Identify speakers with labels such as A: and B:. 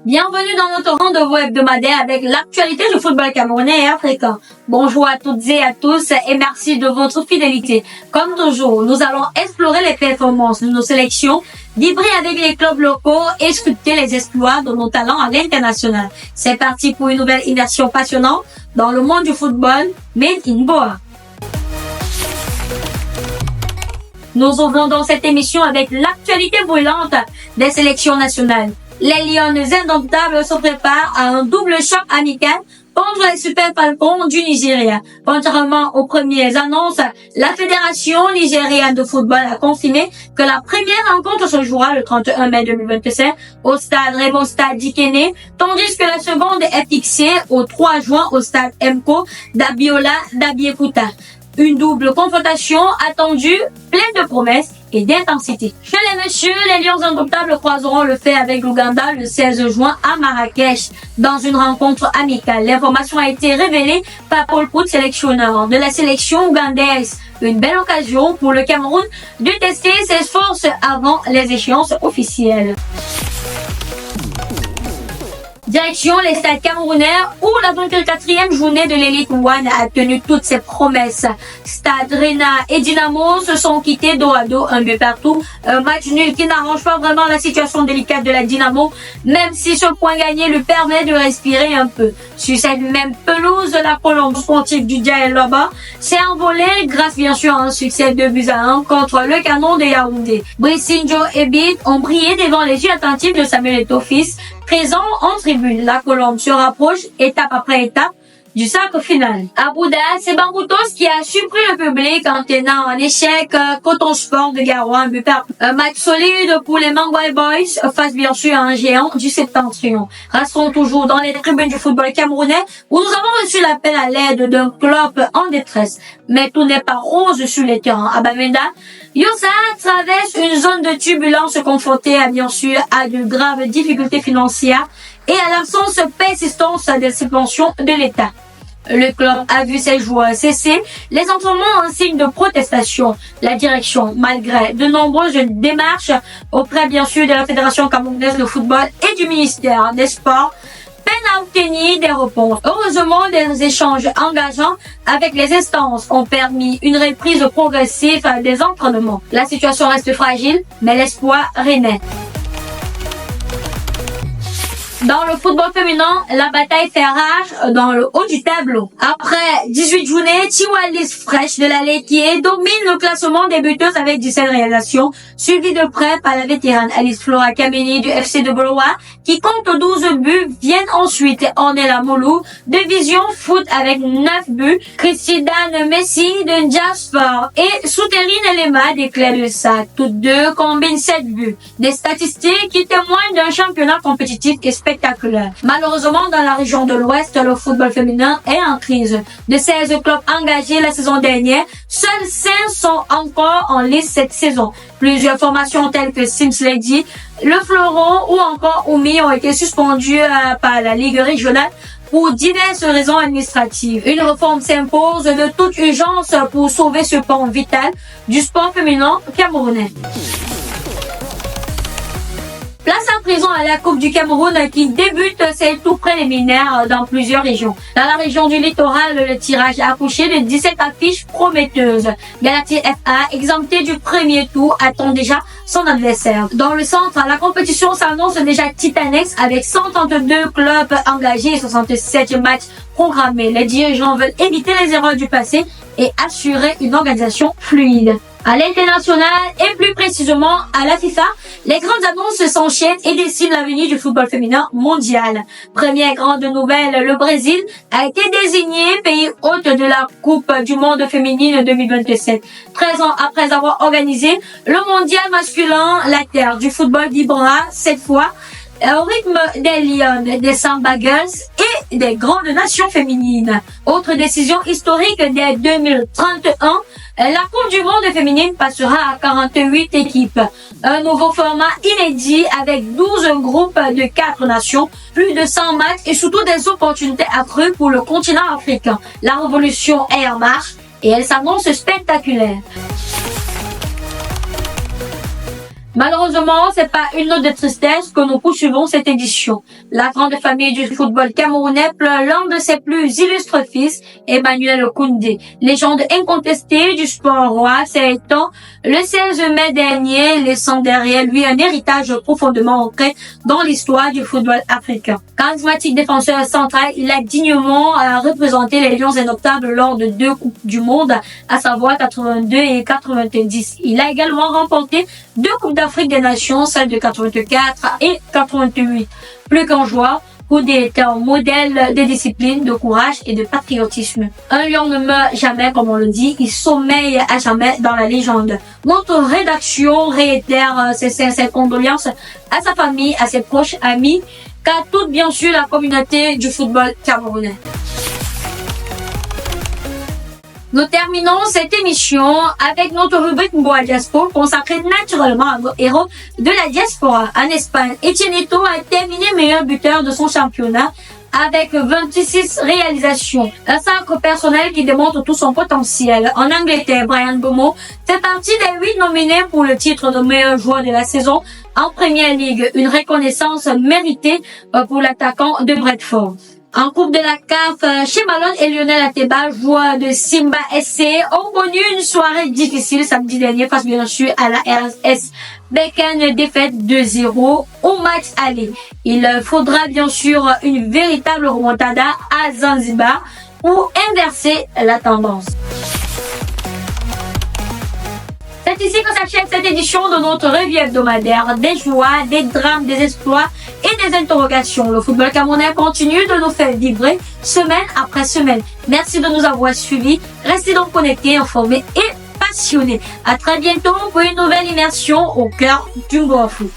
A: Bienvenue dans notre rendez-vous hebdomadaire avec l'actualité du football camerounais et africain. Bonjour à toutes et à tous et merci de votre fidélité. Comme toujours, nous allons explorer les performances de nos sélections, vibrer avec les clubs locaux et scruter les exploits de nos talents à l'international. C'est parti pour une nouvelle immersion passionnante dans le monde du football made in Boa. Nous ouvrons donc cette émission avec l'actualité brûlante des sélections nationales. Les Lions indomptables se préparent à un double choc amical contre les Super Falcons du Nigeria. Contrairement aux premières annonces, la Fédération nigériane de football a confirmé que la première rencontre se jouera le 31 mai 2025 au stade Raymond Stade d'Ikene, tandis que la seconde est fixée au 3 juin au stade MCO d'Abiola d'Abiekuta. Une double confrontation attendue, pleine de promesses et d'intensité. Chez les messieurs, les Lions indomptables croiseront le fait avec l'Ouganda le 16 juin à Marrakech dans une rencontre amicale. L'information a été révélée par Paul Pout, sélectionneur de la sélection ougandaise. Une belle occasion pour le Cameroun de tester ses forces avant les échéances officielles. Direction les stades camerounais où la 24e journée de l'Elite One a tenu toutes ses promesses. Stade Rena et Dynamo se sont quittés dos à dos, un but partout. Un match nul qui n'arrange pas vraiment la situation délicate de la Dynamo, même si ce point gagné lui permet de respirer un peu. Sur cette même pelouse, la colombe sportive du Djaï Loba s'est envolée grâce bien sûr à un succès de 2-1 contre le Canon de Yaoundé. Brissinjo et Bit ont brillé devant les yeux attentifs de Samuel Eto'o-Fils, présent en tribune. La colombe se rapproche étape après étape du sacre final. À Bouddha, c'est Bangoutos qui a surpris le public en tenant en échec Coton Sport de Garoua, un but partout. Un match solide pour les Mangwai Boys face bien sûr à un géant du Septentrion. Restons toujours dans les tribunes du football camerounais où nous avons reçu l'appel à l'aide d'un club en détresse. Mais tout n'est pas rose sur les terrains. À Bamenda, Yosa traverse une zone de turbulence confrontée à bien sûr à de graves difficultés financières et à l'absence persistance des subventions de l'État. Le club a vu ses joueurs cesser les entraînements en signe de protestation. La direction, malgré de nombreuses démarches auprès bien sûr de la Fédération camerounaise de football et du ministère des Sports, peine à obtenir des réponses. Heureusement, des échanges engageants avec les instances ont permis une reprise progressive des entraînements. La situation reste fragile, mais l'espoir renaît. Dans le football féminin, la bataille fait rage dans le haut du tableau. Après 18 journées, Tiwalis Fresh de la Laitier domine le classement des buteuses avec 17 réalisations, suivi de près par la vétérane Alice Flora Kameni du FC de Boloa, qui compte 12 buts. Viennent ensuite Ornella Molou de Vision Foot avec 9 buts, Christidane Messi de Jasper et Souterine Lema des Clés de Sac. Toutes deux combinent 7 buts. Des statistiques qui témoignent d'un championnat compétitif et spectaculaire. Malheureusement, dans la région de l'Ouest, le football féminin est en crise. De 16 clubs engagés la saison dernière, seuls 5 sont encore en lice cette saison. Plusieurs formations telles que Sims Lady, le Fleuron ou encore Oumi ont été suspendues par la Ligue régionale pour diverses raisons administratives. Une réforme s'impose de toute urgence pour sauver ce pan vital du sport féminin camerounais. Place à présent à la Coupe du Cameroun qui débute ses tours préliminaires dans plusieurs régions. Dans la région du littoral, le tirage a accouché de 17 affiches prometteuses. Galatier FA, exempté du premier tour, attend déjà son adversaire. Dans le centre, la compétition s'annonce déjà titanesque avec 132 clubs engagés et 67 matchs programmés. Les dirigeants veulent éviter les erreurs du passé et assurer une organisation fluide. À l'international et plus précisément à la FIFA, les grandes annonces s'enchaînent et dessinent l'avenir du football féminin mondial. Première grande nouvelle, le Brésil a été désigné pays hôte de la Coupe du monde féminine 2027. 13 ans après avoir organisé le mondial masculin, la terre du football vibrera cette fois au rythme des Lions, des Samba Girls et des grandes nations féminines. Autre décision historique dès 2031, la Coupe du monde féminine passera à 48 équipes. Un nouveau format inédit avec 12 groupes de 4 nations, plus de 100 matchs et surtout des opportunités accrues pour le continent africain. La révolution est en marche et elle s'annonce spectaculaire. Malheureusement, c'est pas une note de tristesse que nous poursuivons cette édition. La grande famille du football camerounais pleure l'un de ses plus illustres fils, Emmanuel Koundé. Légende incontestée du sport roi, s'étant le 16 mai dernier, laissant derrière lui un héritage profondément ancré dans l'histoire du football africain. Charismatique défenseur central, il a dignement représenté les Lions indomptables lors de 2 Coupes du Monde, à savoir 82 et 90. Il a également remporté 2 Coupes d'Afrique des Nations, celles de 84 et 88. Plus qu'un joueur, Koundé était un modèle de discipline, de courage et de patriotisme. Un lion ne meurt jamais, comme on le dit, il sommeille à jamais dans la légende. Notre rédaction réitère ses sincères condoléances à sa famille, à ses proches amis, qu'à toute bien sûr la communauté du football camerounais. Nous terminons cette émission avec notre rubrique Mboa Diaspora consacrée naturellement à nos héros de la diaspora. En Espagne, Etienne Eto'o a terminé meilleur buteur de son championnat avec 26 réalisations. Un sacre personnel qui démontre tout son potentiel. En Angleterre, Bryan Mbeumo fait partie des 8 nominés pour le titre de meilleur joueur de la saison en Premier League. Une reconnaissance méritée pour l'attaquant de Brentford. En Coupe de la CAF, Chemalon et Lionel Ateba, joueurs de Simba SC, ont connu une soirée difficile samedi dernier face bien sûr à la RS Berkane, défaite 2-0 au match aller. Il faudra bien sûr une véritable remontada à Zanzibar pour inverser la tendance. C'est ici que s'achève cette édition de notre revue hebdomadaire. Des joies, des drames, des exploits et des interrogations. Le football camerounais continue de nous faire vibrer semaine après semaine. Merci de nous avoir suivis. Restez donc connectés, informés et passionnés. À très bientôt pour une nouvelle immersion au cœur du Mboa Foot.